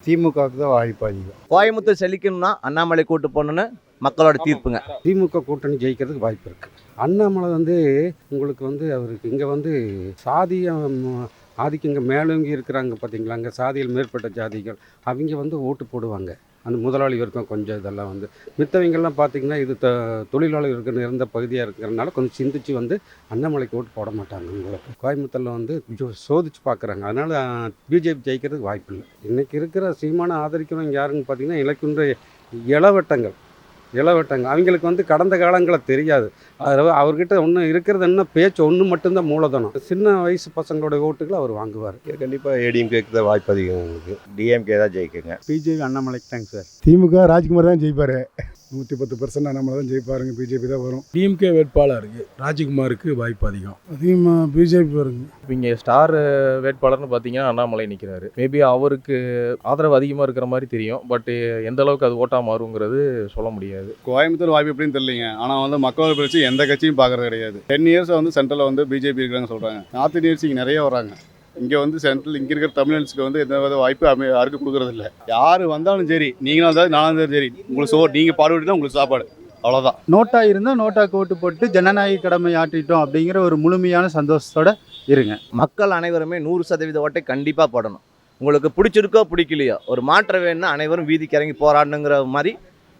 திமுகவுக்கு தான் வாய்ப்பு அதிகம். கோயம்புத்தூர் செழிக்கணும்னா அண்ணாமலை கூட்டு போகணுன்னு மக்களோட தீர்ப்புங்க. திமுக கூட்டணி ஜெயிக்கிறதுக்கு வாய்ப்பு இருக்குது. அண்ணாமலை உங்களுக்கு அவருக்கு இங்கே சாதியம் ஆதிக்கம் இங்கே மேலோங்கி இருக்கிறாங்க பார்த்தீங்களா, அங்கே சாதியில் மேற்பட்ட ஜாதிகள் அவங்க ஓட்டு போடுவாங்க. அந்த முதலாளி வரைக்கும் கொஞ்சம் இதெல்லாம் மித்தவங்கெல்லாம் பார்த்திங்கன்னா இது தொழிலாளர் இருக்கிற இருந்த பகுதியாக இருக்கிறதுனால கொஞ்சம் சிந்திச்சு அண்ணாமலைக்கு ஓட்டு போட மாட்டாங்க. உங்களுக்கு கோயம்புத்தூரில் சோதிச்சு பார்க்குறாங்க. அதனால் பிஜேபி ஜெயிக்கிறதுக்கு வாய்ப்பு இல்லை. இன்றைக்கி இருக்கிற சீமான ஆதரிக்கிறவங்க யாருன்னு பார்த்திங்கன்னா இலக்குன்ற இளவட்டங்க அவங்களுக்கு கடந்த காலங்களை தெரியாது. அதில் அவர்கிட்ட ஒன்று இருக்கிறது என்ன பேச்சு ஒன்று மட்டும்தான் மூலதனம். சின்ன வயசு பசங்களோட ஓட்டுகளை அவர் வாங்குவார். கண்டிப்பாக ஏடிஎம்கேக்கு தான் வாய்ப்பு அதிகம். உங்களுக்கு டிஎம்கே தான் ஜெயிக்குங்க. பிஜேபி அண்ணாமலைக்கு தாங்க சார். திமுக ராஜ்குமார் தான் ஜெயிப்பார். 110% அண்ணாமலை தான் ஜெயிப்பாருங்க. பிஜேபி தான் வரும். டிஎம்கே வேட்பாளருக்கு ராஜ்குமாருக்கு வாய்ப்பு அதிகமாக பிஜேபி வருங்க. இங்கே ஸ்டார் வேட்பாளர்னு பார்த்தீங்கன்னா அண்ணாமலை நிற்கிறாரு. மேபி அவருக்கு ஆதரவு அதிகமாக இருக்கிற மாதிரி தெரியும். பட் எந்த அளவுக்கு அது ஓட்டாக மாறுங்கிறது சொல்ல முடியாது. கோயம்புத்தூர் வாய்ப்பு எப்படின்னு தெரியலைங்க. ஆனால் மக்கள் பிரச்சனை எந்த கட்சியும் பார்க்கறது கிடையாது. 10 இயர்ஸ் சென்ட்ரலில் பிஜேபி இருக்கிறாங்க சொல்கிறாங்க. நார்த் இந்தியன்ஸ் இங்கே நிறைய வராங்க. இங்கே சென்ட்ரல் இங்கே இருக்கிற தமிழ்நாட்டுக்கு எந்த வித வாய்ப்பு யாருக்கும் கொடுக்குறதில்ல. யார் வந்தாலும் சரி, நீங்களும் வந்தாலும் நானும் இருந்தாலும் சரி, உங்களுக்கு நீங்கள் பாடுபட்டுனா உங்களுக்கு சாப்பாடு, அவ்வளோதான். நோட்டா இருந்தால் நோட்டாக்கு ஓட்டு போட்டு ஜனநாயக கடமை ஆற்றிட்டோம் அப்படிங்கிற ஒரு முழுமையான சந்தோஷத்தோட இருங்க. மக்கள் அனைவருமே 100% ஓட்டை கண்டிப்பாக போடணும். உங்களுக்கு பிடிச்சிருக்கோ பிடிக்கலையோ ஒரு மாற்றம் வேணும்னா அனைவரும் வீதிக்கு இறங்கி போராடணுங்கிற மாதிரி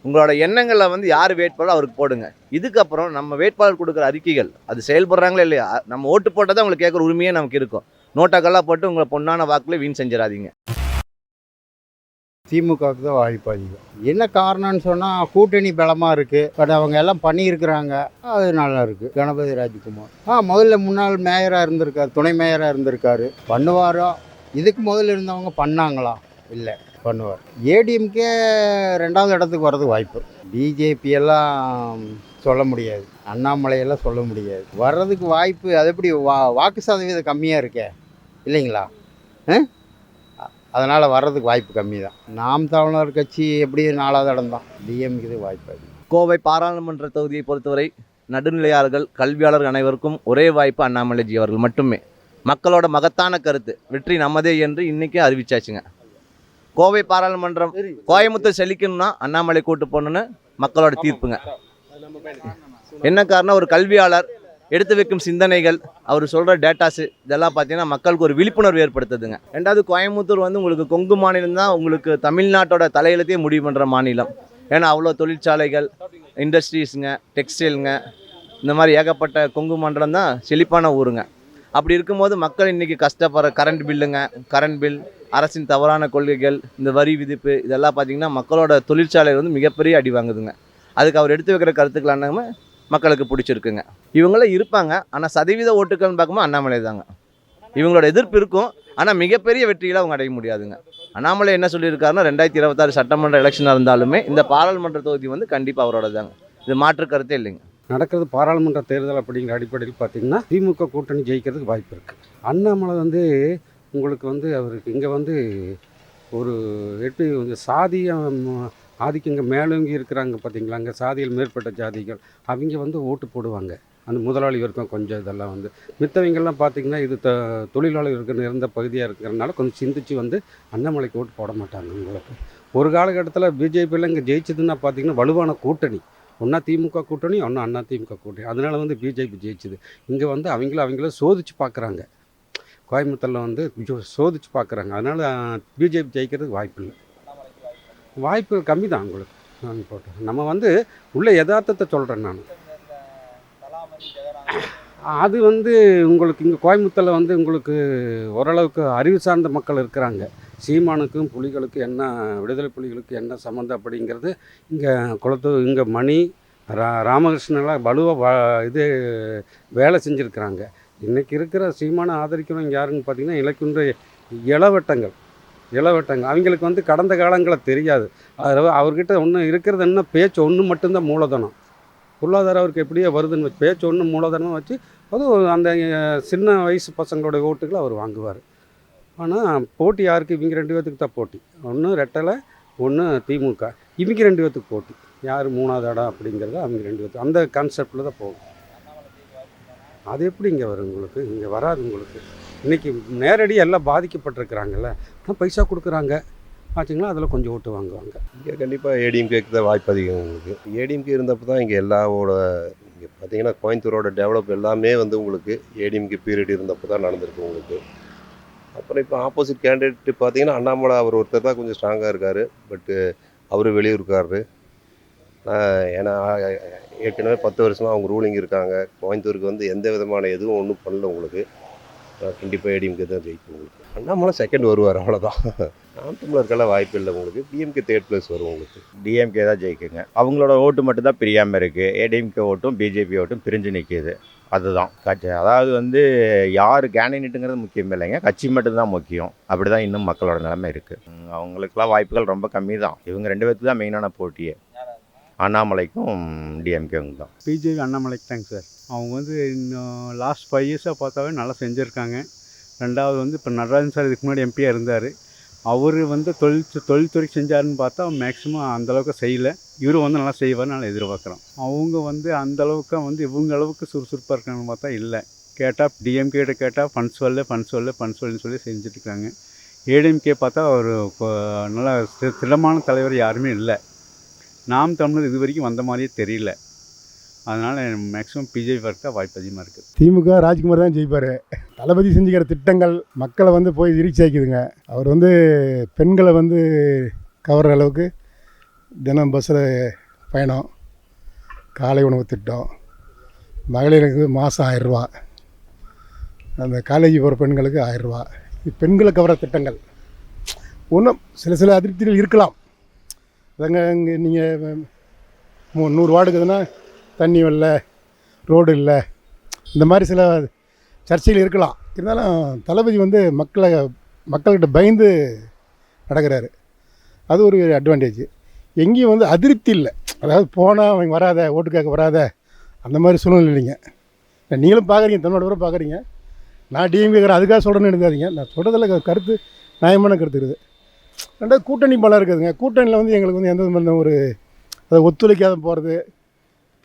உங்களோட எண்ணங்களை யார் வேட்பாளர் அவருக்கு போடுங்க. இதுக்கப்புறம் நம்ம வேட்பாளர் கொடுக்குற அறிக்கைகள் அது செயல்படுறாங்களா இல்லையா, நம்ம ஓட்டு போட்டால் தான் உங்களுக்கு கேட்குற உரிமையே நமக்கு இருக்கும். நோட்டாக்கெல்லாம் போட்டு உங்களை பொண்ணான வாக்கில் வீண் செஞ்சிடாதீங்க. திமுகவுக்கு தான் வாய்ப்பு அதிகம். என்ன காரணம்னு சொன்னால் கூட்டணி பலமாக இருக்குது. பட் அவங்க எல்லாம் பண்ணியிருக்கிறாங்க, அது நல்லா இருக்குது. கணபதி ராஜ்குமார் முதல்ல முன்னாள் மேயராக இருந்திருக்காரு, துணை மேயராக இருந்திருக்காரு. பண்ணுவாரோ? இதுக்கு முதல்ல இருந்தவங்க பண்ணாங்களா? இல்லை, பண்ணுவார். ஏடிஎம்கே 2வது இடத்துக்கு வர்றதுக்கு வாய்ப்பு. பிஜேபி எல்லாம் சொல்ல முடியாது, அண்ணாமலையெல்லாம் சொல்ல முடியாது. வர்றதுக்கு வாய்ப்பு அது எப்படி வாக்கு சதவீதம் கம்மியாக இருக்கே இல்லைங்களா? அதனால் வர்றதுக்கு வாய்ப்பு கம்மி தான். நாம் தமிழர் கட்சி எப்படி 4வது இடம் தான். டிஎம்கே வாய்ப்பு அதிகம். கோவை பாராளுமன்ற தொகுதியை பொறுத்தவரை நடுநிலையாளர்கள் கல்வியாளர்கள் அனைவருக்கும் ஒரே வாய்ப்பு அண்ணாமலைஜி அவர்கள் மட்டுமே. மக்களோட மகத்தான கருத்து வெற்றி நமதே என்று இன்றைக்கே அறிவிச்சாச்சுங்க. கோவை பாராளுமன்றம் கோயம்புத்தூர் செழிக்கணும்னா அண்ணாமலை கூட்டு போகணுன்னு மக்களோட தீர்ப்புங்க. என்ன காரணம், ஒரு கல்வியாளர் எடுத்து வைக்கும் சிந்தனைகள், அவர் சொல்கிற டேட்டாஸு இதெல்லாம் பார்த்தீங்கன்னா மக்களுக்கு ஒரு விழிப்புணர்வு ஏற்படுத்துதுங்க. 2வது கோயம்புத்தூர் உங்களுக்கு கொங்கு மாநிலம் தான் உங்களுக்கு தமிழ்நாட்டோட தலையெழுத்தையே முடிவு பண்ணுற மாநிலம். ஏன்னா அவ்வளோ தொழிற்சாலைகள், இண்டஸ்ட்ரீஸுங்க, டெக்ஸ்டைலுங்க, இந்த மாதிரி ஏகப்பட்ட கொங்கு மண்டலம் தான் செழிப்பான ஊருங்க. அப்படி இருக்கும்போது மக்கள் இன்றைக்கி கஷ்டப்படுற கரண்ட் பில், அரசின் தவறான கொள்கைகள், இந்த வரி விதிப்பு இதெல்லாம் பார்த்திங்கன்னா மக்களோட தொழிற்சாலை மிகப்பெரிய அடி வாங்குதுங்க. அதுக்கு அவர் எடுத்து வைக்கிற கருத்துக்கள் அண்ணாம மக்களுக்கு பிடிச்சிருக்குங்க. இவங்களாம் இருப்பாங்க, ஆனால் சதவீத ஓட்டுக்கள்னு பார்க்கும்போது அண்ணாமலை தாங்க. இவங்களோட எதிர்ப்பு இருக்கும், ஆனால் மிகப்பெரிய வெற்றியில் அவங்க அடைய முடியாதுங்க. அண்ணாமலை என்ன சொல்லியிருக்காருன்னா 2026 சட்டமன்ற எலெக்ஷனாக இருந்தாலுமே இந்த பாராளுமன்ற தொகுதி கண்டிப்பாக அவரோட தாங்க. இது மாற்று கருத்தே இல்லைங்க. நடக்கிறது பாராளுமன்ற தேர்தல் அப்படிங்கிற அடிப்படையில் பார்த்திங்கன்னா திமுக கூட்டணி ஜெயிக்கிறதுக்கு வாய்ப்பு இருக்குது. அண்ணாமலை உங்களுக்கு அவருக்கு இங்கே ஒரு எப்படி சாதியம் ஆதிக்கம் இங்கே மேலோங்கி இருக்கிறாங்க பார்த்தீங்களா, அங்கே சாதியில் மேற்பட்ட ஜாதிகள் அவங்க ஓட்டு போடுவாங்க. அந்த முதலாளி வரைக்கும் கொஞ்சம் இதெல்லாம் மித்தவங்கெல்லாம் பார்த்திங்கன்னா இது தொழிலாளர் இருக்கிற இருந்த பகுதியாக இருக்கிறதுனால கொஞ்சம் சிந்திச்சு அண்ணாமலைக்கு ஓட்டு போட மாட்டாங்க. உங்களுக்கு ஒரு காலகட்டத்தில் பிஜேபியில் இங்கே ஜெயிச்சதுன்னா பார்த்திங்கன்னா வலுவான கூட்டணி, ஒன்றா திமுக கூட்டணி, ஒன்றா அண்ணா திமுக கூட்டணி. அதனால பிஜேபி ஜெயிச்சுது. இங்கே அவங்கள சோதிச்சு பார்க்குறாங்க. கோயம்புத்தூரில் சோதிச்சு பார்க்குறாங்க. அதனால் பிஜேபி ஜெயிக்கிறதுக்கு வாய்ப்பு இல்லை. வாய்ப்புகள் கம்மி தான் உங்களுக்கு. நான் போட்டேன் நம்ம உள்ள யதார்த்தத்தை சொல்கிறேன். நான் அது உங்களுக்கு இங்கே கோயம்புத்தூரில் உங்களுக்கு ஓரளவுக்கு அறிவு சார்ந்த மக்கள் இருக்கிறாங்க. சீமானுக்கும் புலிகளுக்கும் என்ன, விடுதலை புலிகளுக்கு என்ன சம்மந்தம் அப்படிங்கிறது இங்கே இங்கே மணி ராமகிருஷ்ணெல்லாம் வலுவாக வேலை செஞ்சுருக்கிறாங்க. இன்றைக்கி இருக்கிற சீமானை ஆதரிக்கிறவங்க யாருன்னு பார்த்திங்கன்னா இலக்குன்ற இளவட்டங்க அவங்களுக்கு கடந்த காலங்களை தெரியாது. அதில் அவர்கிட்ட ஒன்று இருக்கிறது என்ன பேச்சு ஒன்று மட்டும்தான் மூலதனம். பொருளாதாரம் அவருக்கு எப்படியே வருதுன்னு பேச்சு ஒன்று மூலதனம் வச்சு அது அந்த சின்ன வயசு பசங்களோட ஓட்டுகளை அவர் வாங்குவார். ஆனால் போட்டி யாருக்கு? இவங்க 2 பேர்த்துக்கு தான் போட்டி. ஒன்று ரெட்டலை, ஒன்று திமுக. இவங்க 2 பேர்த்துக்கு போட்டி. யார் 3வது இடம் அப்படிங்கிறத அவங்க 2 பேர்த்துக்கு அந்த கான்செப்டில் தான் போகும். அது எப்படி இங்கே வரும்? உங்களுக்கு இங்கே வராது. உங்களுக்கு இன்றைக்கி நேரடியாக எல்லாம் பாதிக்கப்பட்டிருக்கிறாங்கல்ல, பைசா கொடுக்குறாங்க, ஆச்சுங்களா அதில் கொஞ்சம் ஓட்டு வாங்குவாங்க. இங்கே கண்டிப்பாக ஏடிஎம்கேக்கு தான் வாய்ப்பு அதிகம் உங்களுக்கு. ஏடிஎம்கே இருந்தப்போ தான் இங்கே எல்லாவோட இங்கே பார்த்தீங்கன்னா கோயம்புத்தூரோட டெவலப் எல்லாமே வந்து உங்களுக்கு ஏடிஎம்கே பீரியட் இருந்தப்போ தான் நடந்திருக்கு உங்களுக்கு. அப்புறம் இப்போ ஆப்போசிட் கேண்டிடேட் பார்த்தீங்கன்னா அண்ணாமலை அவர் ஒருத்தர் தான் கொஞ்சம் ஸ்ட்ராங்காக இருக்கார். பட்டு அவர் வெளியூருக்காரரு. ஏன்னா ஏற்கனவே 10 வருஷமாக அவங்க ரூலிங் இருக்காங்க. கோயம்புத்தூருக்கு வந்து எந்த விதமான எதுவும் ஒன்றும் பண்ணல உங்களுக்கு. கண்டிப்பாக ஏடிஎம்கே தான் ஜெயிக்கும் உங்களுக்கு. அண்ணாமலை செகண்ட் வருவார், அவ்வளோதான். நாம் தமிழருக்கெல்லாம் வாய்ப்பு இல்லை உங்களுக்கு. டிஎம்கே தேர்ட் பிளேஸ் வரும் உங்களுக்கு. டிஎம்கே தான் ஜெயிக்குங்க. அவங்களோட ஓட்டு மட்டும் தான் பிரியாமல் இருக்குது. ஏடிஎம்கே ஓட்டும் பிஜேபி ஓட்டும் பிரிஞ்சு நிற்கிது. அதுதான் கட்சி. அதாவது வந்து யார் கேண்டிடேட்டுங்கிறது முக்கியம் இல்லைங்க, கட்சி மட்டும்தான் முக்கியம். அப்படி தான் இன்னும் மக்களோட நிலைமை இருக்குது. அவங்களுக்கெல்லாம் வாய்ப்புகள் ரொம்ப கம்மி தான். இவங்க 2 பேருக்கு தான் மெயினான போட்டியே. அண்ணாமலைக்கும் டிஎம்கேங்க தான். பிஜேபி அண்ணாமலைக்கு தாங்க சார். அவங்க வந்து இன்னும் லாஸ்ட் 5 இயர்ஸாக பார்த்தாவே நல்லா செஞ்சுருக்காங்க. ரெண்டாவது வந்து இப்போ நடராஜன் சார் இதுக்கு முன்னாடி எம்பியாக இருந்தார். அவர் வந்து தொழில்துறை செஞ்சாருன்னு பார்த்தா மேக்ஸிமம் அந்தளவுக்கு செய்யலை. இவரும் வந்து நல்லா செய்வார்னு நல்லா எதிர்பார்க்குறோம். அவங்க வந்து அந்தளவுக்கு வந்து இவங்க அளவுக்கு சுறுசுறுப்பாக இருக்காங்கன்னு பார்த்தா இல்லை. கேட்டால் டிஎம்கேட்ட கேட்டால் ஃபண்ட்ஸ் வரலன்னு சொல்லி செஞ்சுட்ருக்காங்க. ஏடிஎம்கே பார்த்தா ஒரு நல்லா திடமான தலைவர் யாருமே இல்லை. நாம் தமிழர் இது வரைக்கும் வந்த மாதிரியே தெரியல. அதனால் மேக்ஸிமம் பிஜேபி வரக்க வாய்ப்பு அதிகமாக இருக்குது. திமுக ராஜ்குமார் தான் ஜெயிப்பார். தளபதி செஞ்சுக்கிற திட்டங்கள் மக்களை வந்து போய் ரீச் ஆகிக்குதுங்க. அவர் வந்து பெண்களை வந்து கவர்ற அளவுக்கு தினம் பஸ்ஸில் பயணம், காலை உணவு திட்டம், மகளிருக்கு மாதம் 1000 ரூபா, அந்த காலேஜ் போகிற பெண்களுக்கு 1000 ரூபா. பெண்களை கவர திட்டங்கள் ஒன்றும் சில அதிருப்திகள் இருக்கலாம். அதாங்க இங்கே நீங்கள் 100 வார்டு இருக்குதுன்னா தண்ணி வரல, ரோடு இல்லை, இந்த மாதிரி சில சர்ச்சைகள் இருக்கலாம். இருந்தாலும் தளபதி வந்து மக்கள்கிட்ட பயந்து நடக்கிறாரு. அது ஒரு அட்வான்டேஜ். எங்கேயும் வந்து அதிருப்தி இல்லை. அதாவது போனால் அவங்க வராத, ஓட்டு கேட்க வராத, அந்த மாதிரி சூழ்நிலை இல்லைங்க. நீங்களும் பார்க்குறீங்க, தமிழ்நாடு கூட பார்க்குறீங்க. நான் டிஎம்கே அதுக்காக சொல்கிறேன்னு எடுக்காதீங்க. நான் சொல்கிறதில் கருத்து நியாயமான கருத்து இருக்குது. ரெண்டாவது கூட்டணி பலம் இருக்குதுங்க. கூட்டணியில் வந்து எங்களுக்கு வந்து எந்த விதமான ஒரு அதை ஒத்துழைக்காத போகிறது,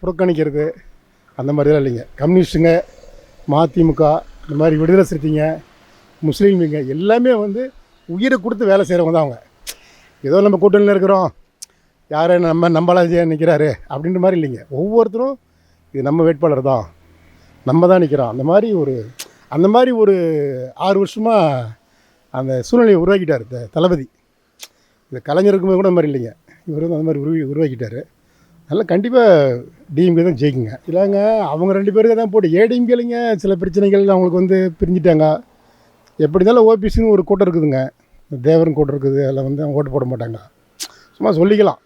புறக்கணிக்கிறது அந்த மாதிரிலாம் இல்லைங்க. கம்யூனிஸ்ட்டுங்க, மதிமுக, இந்த மாதிரி விடுதலை சிறுத்தைங்க, முஸ்லீம்ங்க எல்லாமே வந்து உயிரை கொடுத்து வேலை செய்கிறவங்க தான் அவங்க. ஏதோ நம்ம கூட்டணியில் இருக்கிறோம், யாரை நம்மளாம் நிற்கிறாரு அப்படின்ற மாதிரி இல்லைங்க. ஒவ்வொருத்தரும் இது நம்ம வேட்பாளர் தான், நம்ம தான் நிற்கிறோம். அந்த மாதிரி ஒரு 6 வருஷமாக அந்த சூழ்நிலையை உருவாக்கிட்டார் தளபதி. இது கலைஞருக்குமே கூட அந்த மாதிரி இல்லைங்க. இவர் வந்து அந்த மாதிரி உருவாக்கிட்டார். அதனால் கண்டிப்பாக டிஎம்கே தான் ஜெயிக்குங்க. இல்லைங்க, அவங்க 2 பேருக்கு தான் போட்டு. ஏடிஎம்கே இல்லைங்க, சில பிரச்சனைகள் அவங்களுக்கு வந்து பிரிஞ்சுட்டாங்க. எப்படி இருந்தாலும் ஓபிசின்னு ஒரு கூட்டம் இருக்குதுங்க, தேவரன் கூட்டம் இருக்குது. அதில் வந்து அவங்க ஓட்டு போட மாட்டாங்க. சும்மா சொல்லிக்கலாம்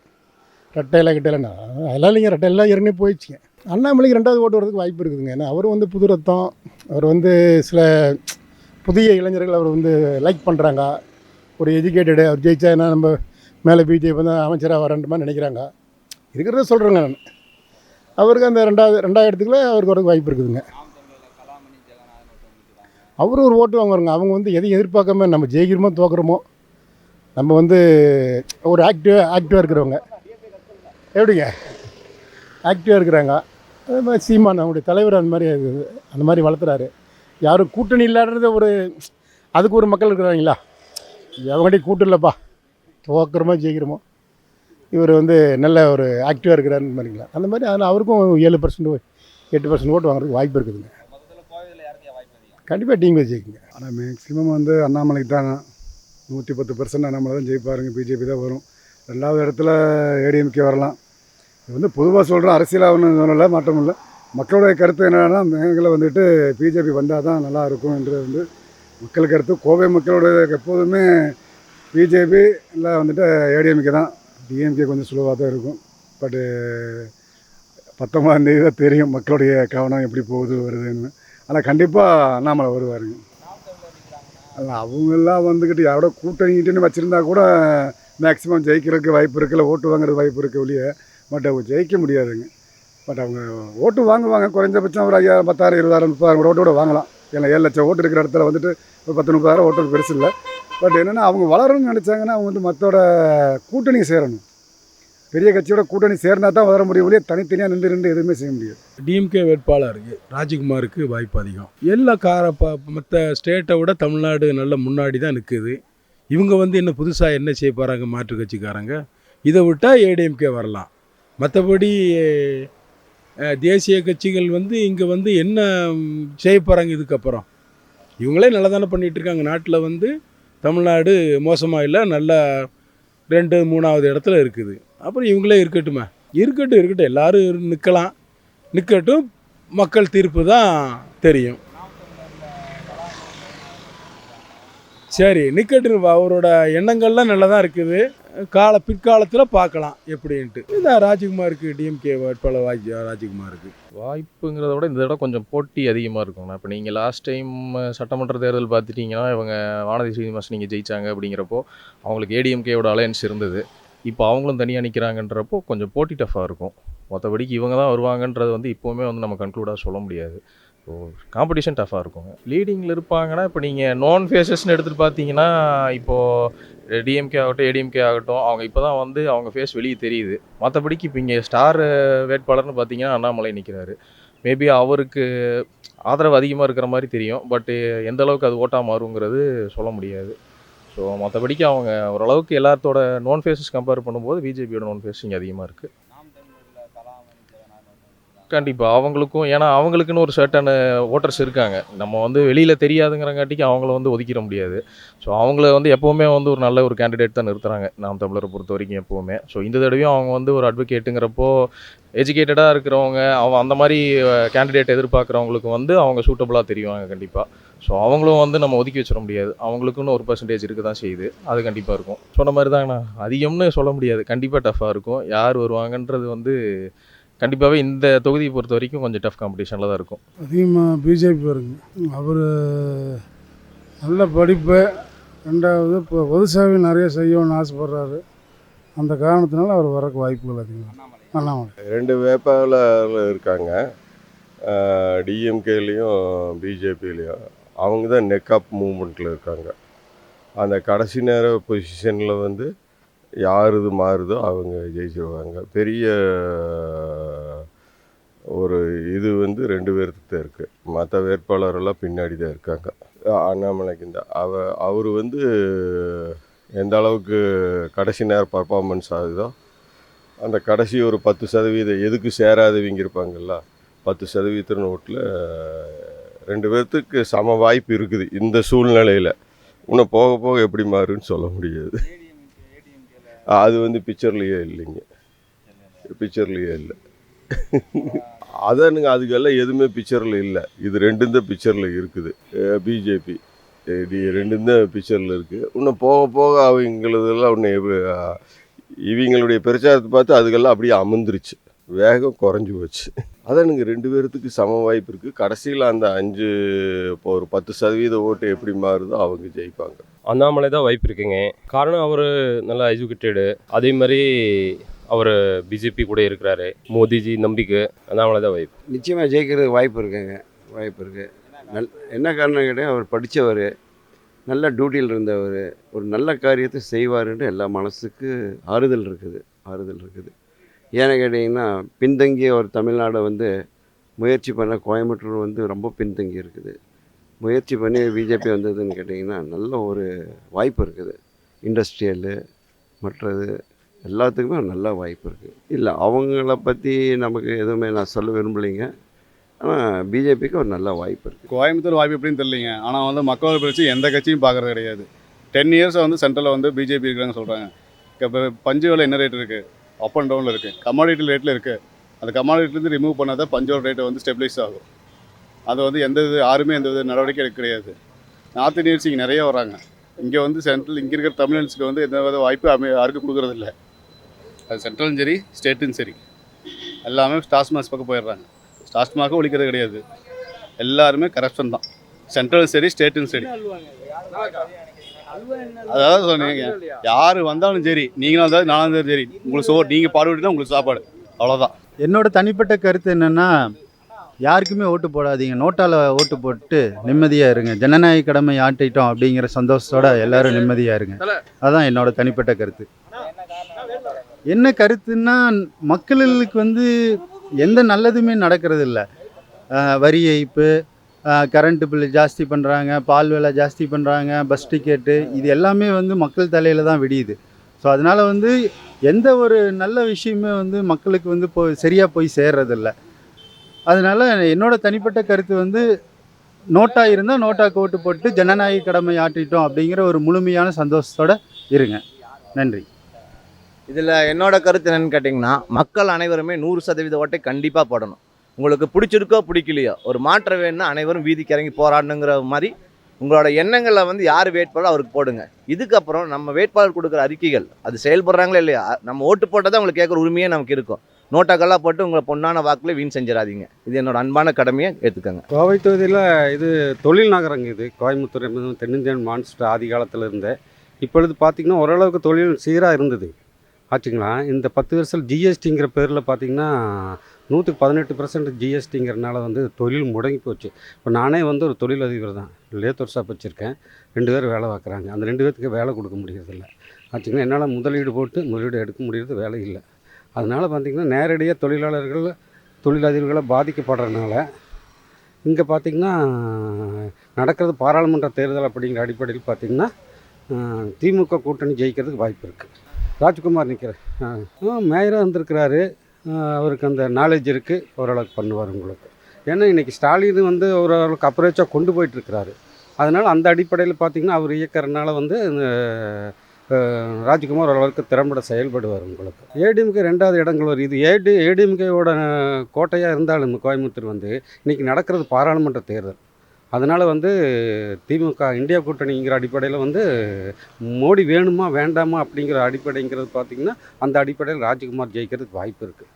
ரெட்டையில கிட்டையிலண்ணா. அதெல்லாம் இல்லைங்க, ரெட்டையெல்லாம் ஏற்கனவே போயிடுச்சுங்க. அண்ணாமலைக்கு 2வது ஓட்டு வரதுக்கு வாய்ப்பு இருக்குதுங்க. ஏன்னா அவர் வந்து புது ரத்தம். அவர் வந்து சில புதிய இளைஞர்கள் அவர் வந்து லைக் பண்ணுறாங்க. ஒரு எஜுகேட்டடு. அவர் ஜெயிச்சா என்ன நம்ம மேலே பிஜேபி வந்து அமைச்சராக வரன்ற மாதிரி நினைக்கிறாங்க. இருக்கிறத சொல்கிறேங்க நான். அவருக்கு அந்த 2வது இடத்துக்குள்ள அவருக்கு வரதுக்கு வாய்ப்பு இருக்குதுங்க. அவரும் ஒரு ஓட்டு வாங்குவாருங்க. அவங்க வந்து எதையும் எதிர்பார்க்காம நம்ம ஜெயிக்கிறோமோ தோக்குறோமோ, நம்ம வந்து ஒரு ஆக்டிவாக இருக்கிறவங்க. எப்படிங்க ஆக்டிவாக இருக்கிறாங்க. அதே மாதிரி சீமான் அவங்களுடைய தலைவர் அந்த மாதிரி வளர்த்துறாரு. யாரும் கூட்டணி இல்லாதது அதுக்கு ஒரு மக்கள் இருக்கிறாங்களா, அவங்கள்ட்ட கூட்டம் இல்லைப்பா, தோக்குறோமோ ஜெயிக்கிறோமோ, இவர் வந்து நல்ல ஒரு ஆக்டிவாக இருக்கிறாருன்னு மாதிரிங்களா. அந்த மாதிரி அதில் அவருக்கும் 7% 8% ஓட்டு வாங்குறதுக்கு வாய்ப்பு இருக்குதுங்க. கண்டிப்பாக டிஎம்கே ஜெயிக்குங்க. ஆனால் மேக்ஸிமம் வந்து அண்ணாமலைக்கு தாங்க. 110% அண்ணாமலை தான் ஜெயிப்பாருங்க. பிஜேபி தான் வரும். 2வது இடத்துல ஏடிஎம்கே வரலாம். இது வந்து பொதுவாக சொல்கிறோம், அரசியலாக ஒன்றும் சொல்லலை, மாற்றம் இல்லை. மக்களுடைய கருத்து என்னென்னா, மேலே வந்துட்டு பிஜேபி வந்தால் தான் நல்லா இருக்கும் என்றது வந்து மக்கள் கருத்து. கோவை மக்களுடைய எப்போதுமே பிஜேபி இல்லை வந்துட்டு ஏடிஎம்கே தான். டிஎம்கே கொஞ்சம் சுலவாக தான் இருக்கும். பட்டு 19ஆம் தேதி தான் தெரியும் மக்களுடைய கவனம் எப்படி வருதுன்னு. ஆனால் கண்டிப்பாக அண்ணாமலை வருவாருங்க. அல்ல அவங்கெல்லாம் வந்துக்கிட்டு யாரோட கூட்டணிக்கிட்டுன்னு வச்சுருந்தா கூட மேக்ஸிமம் ஜெயிக்கிறதுக்கு வாய்ப்பு இருக்குல்ல, ஓட்டு வாங்குறது வாய்ப்பு இருக்குது ஒழிய. பட் அவங்க ஜெயிக்க முடியாதுங்க. பட் அவங்க ஓட்டு வாங்குவாங்க. குறைஞ்சபட்சம் ஒரு 5000 10,000 20,000 30,000 ஓட்டு கூட வாங்கலாம். ஏன்னா 7 லட்சம் ஓட்டு இருக்கிற இடத்துல வந்துட்டு ஒரு 10 30,000 ஓட்டு பெருசு இல்லை. பட் என்னென்னா அவங்க வளரணும்னு நினச்சாங்கன்னா அவங்க வந்து மற்றோட கூட்டணி சேரணும். பெரிய கட்சியோட கூட்டணி சேர்ந்தா தான் வளர முடியும் ஒழிய தனித்தனியாக நின்று எதுவுமே செய்ய முடியாது. டிஎம்கே வேட்பாளருக்கு ராஜ்குமாருக்கு வாய்ப்பு அதிகம். எல்லா மற்ற ஸ்டேட்டை விட தமிழ்நாடு நல்ல முன்னாடி தான் நிற்குது. இவங்க வந்து என்ன புதுசாக என்ன செய்ய போகிறாங்க மாற்று கட்சிக்காரங்க. இதை விட்டால் ஏடிஎம்கே வரலாம். மற்றபடி தேசிய கட்சிகள் வந்து இங்கே வந்து என்ன செய்ய போகிறாங்க இதுக்கப்புறம்? இவங்களே நல்லா தானே பண்ணிகிட்ருக்காங்க. நாட்டில் வந்து தமிழ்நாடு மோசமாக இல்லை, நல்லா 2, 3வது இடத்துல இருக்குது. அப்புறம் இவங்களே இருக்கட்டுமே, இருக்கட்டும் எல்லோரும் நிற்கட்டும். மக்கள் தீர்ப்பு தான் தெரியும். சரி நிற்கட்டும், அவரோட எண்ணங்கள்லாம் நல்லா தான் இருக்குது. பிற்காலத்தில் பார்க்கலாம் எப்படின்ட்டு. இதான் ராஜ்குமாருக்கு டிஎம்கே வேட்பாளர் ராஜ்குமாருக்கு வாய்ப்புங்கிறத விட இந்த தடவை கொஞ்சம் போட்டி அதிகமாக இருக்குங்கண்ணா. இப்போ நீங்கள் லாஸ்ட் டைம் சட்டமன்ற தேர்தல் பார்த்துட்டிங்கன்னா இவங்க வானதி ஸ்ரீனிவாசன் நீங்கள் ஜெயிச்சாங்க அப்படிங்கிறப்போ அவங்களுக்கு ஏடிஎம்கேயோட அலையன்ஸ் இருந்தது. இப்போ அவங்களும் தனியாக நிற்கிறாங்கன்றப்போ கொஞ்சம் போட்டி டஃப்பாக இருக்கும். மற்றபடிக்கு இவங்க தான் வருவாங்கன்றது வந்து இப்போவுமே வந்து நம்ம கன்க்ளூடாக சொல்ல முடியாது. ஸோ காம்படிஷன் டஃப்பாக இருக்குங்க. லீடிங்கில் இருப்பாங்கன்னா இப்போ நீங்கள் நான் ஃபேஸஸ்ன்னு எடுத்துகிட்டு பார்த்தீங்கன்னா இப்போது டிஎம்கே ஆகட்டும் ஏடிஎம்கே ஆகட்டும் அவங்க இப்போ தான் வந்து அவங்க ஃபேஸ் வெளியே தெரியுது. மற்றபடிக்கு இப்போ இங்கே ஸ்டார் வேட்பாளர்னு பார்த்தீங்கன்னா அண்ணாமலை நிற்கிறாரு. மேபி அவருக்கு ஆதரவு அதிகமாக இருக்கிற மாதிரி தெரியும். பட் எந்த அளவுக்கு அது ஓட்டாக மாறுங்கிறது சொல்ல முடியாது. ஸோ மற்றபடிக்கு அவங்க ஓரளவுக்கு எல்லாத்தோட நோன் ஃபேஸஸ் கம்பேர் பண்ணும்போது பிஜேபியோட நோன் ஃபேஸ் இங்கே அதிகமாக இருக்குது. கண்டிப்பாக அவங்களுக்கும், ஏன்னா அவங்களுக்குன்னு ஒரு சர்டன் ஓட்டர்ஸ் இருக்காங்க. நம்ம வந்து வெளியில் தெரியாதுங்கிறங்காட்டிக்கு அவங்கள வந்து ஒதுக்கிட முடியாது. ஸோ அவங்கள வந்து எப்போவுமே வந்து ஒரு நல்ல ஒரு கேண்டிடேட் தான் நிறுத்துறாங்க நாம் தமிழரை பொறுத்த வரைக்கும் எப்போவுமே. ஸோ இந்த தடவையும் அவங்க வந்து ஒரு அட்வொகேட்டுங்கிறப்போ எஜுகேட்டடாக இருக்கிறவங்க அந்த மாதிரி கேண்டிடேட் எதிர்பார்க்குறவங்களுக்கு வந்து அவங்க சூட்டபுளாக தெரியுவாங்க கண்டிப்பாக. ஸோ அவங்களும் வந்து நம்ம ஒதுக்கி வச்சிட முடியாது. அவங்களுக்குன்னு ஒரு பர்சன்டேஜ் இருக்க தான் செய்யுது. அது கண்டிப்பாக இருக்கும். சொன்ன மாதிரி தாங்கண்ணா, அதிகம்னு சொல்ல முடியாது. கண்டிப்பாக டஃப்பாக இருக்கும். யார் வருவாங்கன்றது வந்து கண்டிப்பாகவே இந்த தொகுதியை பொறுத்த வரைக்கும் கொஞ்சம் டஃப் காம்படிஷனில் தான் இருக்கும். அதிகமாக பிஜேபி வருங்க. அவர் நல்ல படிப்பு, 2வது இப்போ பொது சேவை நிறைய செய்யணும்னு ஆசைப்படுறாரு. அந்த காரணத்தினால அவர் வரக்கு வாய்ப்புகள் அதிகம். அண்ணாமலை 2 வேட்பாளர் இருக்காங்க, டிஎம்கேலேயும் பிஜேபிலையும். அவங்க தான் நெக் ஆஃப் மூமெண்ட்டில் இருக்காங்க. அந்த கடைசி நேர பொசிஷனில் வந்து யார் இது மாறுதோ அவங்க ஜெயிச்சிருவாங்க. பெரிய ஒரு இது வந்து 2 பேருக்கு தான் இருக்குது. மற்ற வேட்பாளரெல்லாம் பின்னாடி தான் இருக்காங்க. அண்ணாமலைக்கு அவர் வந்து எந்த அளவுக்கு கடைசி நேரம் பர்ஃபார்மன்ஸ் ஆகுதோ அந்த கடைசி ஒரு 10% எதுக்கு சேராதவங்க இருப்பாங்கல்ல, 10% நோட்டில் 2 பேர்த்துக்கு சம வாய்ப்பு இருக்குது இந்த சூழ்நிலையில். இன்னும் போக போக எப்படி மாறுன்னு சொல்ல முடியாது. அது வந்து பிக்சர்லேயே இல்லைங்க, பிக்சர்லேயே இல்லை. அதானுங்க, அதுக்கெல்லாம் எதுவுமே பிக்சரில் இல்லை. இது 2 தான் பிக்சரில் இருக்குது. பிஜேபி 2 தான் பிக்சரில் இருக்குது. இன்னும் போக போக அவங்களதெல்லாம் இன்னும் இவங்களுடைய பிரச்சாரத்தை பார்த்து அதுக்கெல்லாம் அப்படியே அமர்ந்துருச்சு, வேகம் குறைஞ்சி போச்சு. அதானுங்க 2 பேர்த்துக்கு சம வாய்ப்பு இருக்குது. கடைசியில் அந்த 5 இப்போ ஒரு 10% ஓட்டு எப்படி மாறுதோ அவங்க ஜெயிப்பாங்க. அண்ணாமலை தான் வாய்ப்பு இருக்குங்க. காரணம் அவர் நல்லா எஜுகேட்டடு, அதே மாதிரி அவர் பிஜேபி கூட இருக்கிறாரு. மோடிஜி நம்பிக்கை, அண்ணாமலை தான் வாய்ப்பு. நிச்சயமாக ஜெயிக்கிறதுக்கு வாய்ப்பு இருக்குங்க, வாய்ப்பு இருக்குது. என்ன காரணம் கேட்டால் அவர் படித்தவர், நல்ல டியூட்டியில் இருந்தவர், ஒரு நல்ல காரியத்தை செய்வாருன்ட்டு எல்லா மனசுக்கு ஆறுதல் இருக்குது. ஏன்னு கேட்டிங்கன்னா பின்தங்கிய ஒரு தமிழ்நாடை வந்து முயற்சி பண்ண கோயம்புத்தூர் வந்து ரொம்ப பின்தங்கி இருக்குது. முயற்சி பண்ணி பிஜேபி வந்ததுன்னு கேட்டிங்கன்னா நல்ல ஒரு வாய்ப்பு இருக்குது. இண்டஸ்ட்ரியலு மற்றது எல்லாத்துக்குமே நல்ல வாய்ப்பு இருக்குது. இல்லை அவங்கள பற்றி நமக்கு எதுவுமே நான் சொல்ல விரும்பலைங்க. ஆனால் பிஜேபிக்கு ஒரு நல்ல வாய்ப்பு இருக்குது. கோயம்புத்தூர் வாய்ப்பு எப்படின்னு தெரியலைங்க. ஆனால் வந்து மக்களோட பிரச்சனை எந்த கட்சியும் பார்க்குறது கிடையாது. 10 இயர்ஸாக வந்து சென்ட்ரலில் வந்து பிஜேபி இருக்கிறாங்கன்னு சொல்கிறாங்க. இப்போ பஞ்சு விலை என்ன ரேட் இருக்குது? அப் அண்ட் டவுனில் இருக்குது. கமாடிட்டி ரேட்டில் இருக்குது. அந்த கமாடிட்டிலேருந்து ரிமூவ் பண்ணால் தான் பஞ்சோட ரேட்டை வந்து ஸ்டெபிலைஸ் ஆகும். அது வந்து யாருமே எந்த வித நடவடிக்கை எடுக்க கிடையாது. நார்த் இந்தியன்ஸ் இங்கே நிறைய வராங்க. இங்கே வந்து சென்ட்ரல் இங்கே இருக்கிற தமிழ்நாட்டுக்கு வந்து எந்த வித வாய்ப்பு யாருக்கும் கொடுக்குறதில்ல. அது சென்ட்ரலும் சரி ஸ்டேட்டும் சரி எல்லாமே டாஸ்மாக் பக்கம் போயிடுறாங்க. டாஸ்மாக்கும் ஒழிக்கிறது கிடையாது. எல்லாருமே கரப்ஷன் தான், சென்ட்ரலும் சரி ஸ்டேட்டும் சரி. அதாவது சொன்னீங்க, யார் வந்தாலும் சரி, நீங்களும் வந்தாலும் நானும் சரி, உங்களுக்கு நீங்கள் பாடுபட்டு தான் உங்களுக்கு சாப்பாடு, அவ்வளோதான். என்னோட தனிப்பட்ட கருத்து என்னென்னா, யாருக்குமே ஓட்டு போடாதீங்க, நோட்டால் ஓட்டு போட்டு நிம்மதியாக இருங்க. ஜனநாயக கடமை ஆட்டிட்டோம் அப்படிங்கிற சந்தோஷத்தோட எல்லாரும் நிம்மதியாக இருங்க. அதுதான் என்னோட தனிப்பட்ட கருத்து. என்ன கருத்துன்னா, மக்களுக்கு வந்து எந்த நல்லதுமே நடக்கிறது இல்லை. வரி ஏய்ப்பு, கரண்ட்டு பில்லு ஜாஸ்தி பண்ணுறாங்க, பால் விலை ஜாஸ்தி பண்ணுறாங்க, பஸ் டிக்கெட்டு, இது எல்லாமே வந்து மக்கள் தலையில் தான் விடியுது. ஸோ அதனால் வந்து எந்த ஒரு நல்ல விஷயமே வந்து மக்களுக்கு வந்து சரியாக போய் சேர்றதில்ல. அதனால் என்னோடய தனிப்பட்ட கருத்து வந்து நோட்டா இருந்தால் நோட்டாக்கு ஓட்டு போட்டு ஜனநாயக கடமை ஆற்றிட்டோம் அப்படிங்கிற ஒரு முழுமையான சந்தோஷத்தோடு இருங்க. நன்றி. இதில் என்னோட கருத்து என்னன்னு கேட்டிங்கன்னா, மக்கள் அனைவருமே 100% ஓட்டை கண்டிப்பாக போடணும். உங்களுக்கு பிடிச்சிருக்கோ பிடிக்கலையோ ஒரு மாற்றம் வேணும்னா அனைவரும் வீதிக்கு இறங்கி போராடணுங்கிற மாதிரி உங்களோட எண்ணங்களை வந்து யார் வேட்பாளரோ அவருக்கு போடுங்க. இதுக்கப்புறம் நம்ம வேட்பாளர் கொடுக்குற அறிக்கைகள் அது செயல்படுறாங்களா இல்லையா, நம்ம ஓட்டு போட்டால் தான் உங்களுக்கு கேட்குற உரிமையே நமக்கு இருக்கும். நோட்டாக்கெல்லாம் போட்டு உங்களை பொண்ணான வாக்கில் வீண் செஞ்சிடாதீங்க. இது என்னோட அன்பான கடமையை ஏற்றுக்கங்க. கோவை தொகுதியில் இது தொழில் நகரங்க. இது கோயம்புத்தூர் என்பது தென்னிந்தியன் மான்ஸ்டர் ஆதி காலத்தில் இருந்த. இப்பொழுது பார்த்திங்கன்னா ஓரளவுக்கு தொழில் சீராக இருந்தது ஆச்சுங்களா. இந்த 10 வருஷம் ஜிஎஸ்டிங்கிற பேரில் பார்த்திங்கன்னா 118% ஜிஎஸ்டிங்கிறனால வந்து தொழில் முடங்கி போச்சு. இப்போ நானே வந்து ஒரு தொழிலதிபர் தான், லேத்தர் ஷாப் வச்சுருக்கேன். 2 பேர் வேலை பார்க்குறாங்க. அந்த 2 பேர்த்துக்கு வேலை கொடுக்க முடியறதில்ல ஆச்சுங்களா. என்னால் முதலீடு போட்டு முதலீடு எடுக்க முடியறது வேலை இல்லை. அதனால் பார்த்திங்கன்னா நேரடியாக தொழிலாளர்கள் தொழிலதிபர்களை பாதிக்கப்படுறதுனால இங்கே பார்த்திங்கன்னா நடக்கிறது பாராளுமன்ற தேர்தல் அப்படிங்கிற அடிப்படையில் பார்த்திங்கன்னா திமுக கூட்டணி ஜெயிக்கிறதுக்கு வாய்ப்பு இருக்குது. ராஜ்குமார் நிற்கிறார், மேயராக இருந்திருக்கிறாரு. அவருக்கு அந்த நாலேஜ் இருக்குது, ஓரளவுக்கு பண்ணுவார் உங்களுக்கு. ஏன்னா இன்றைக்கி ஸ்டாலின் வந்து ஓரளவுக்கு அப்ரோச்சாக கொண்டு போயிட்டுருக்கிறாரு. அதனால் அந்த அடிப்படையில் பார்த்திங்கன்னா அவர் இயக்கிறனால வந்து ராஜ்குமார் ஓரளவுக்கு திறம்பட செயல்படுவார் உங்களுக்கு. ஏடிஎம்கே 2வது இடங்கள் வரும். இது ஏடிஎம்கேவோட கோட்டையாக இருந்தாலும் கோயம்புத்தூர் வந்து இன்றைக்கி நடக்கிறது பாராளுமன்ற தேர்தல். அதனால் வந்து திமுக இந்தியா கூட்டணிங்கிற அடிப்படையில் வந்து மோடி வேணுமா வேண்டாமா அப்படிங்கிற அடிப்படைங்கிறது பார்த்திங்கன்னா அந்த அடிப்படையில் ராஜ்குமார் ஜெயிக்கிறதுக்கு வாய்ப்பு இருக்குது.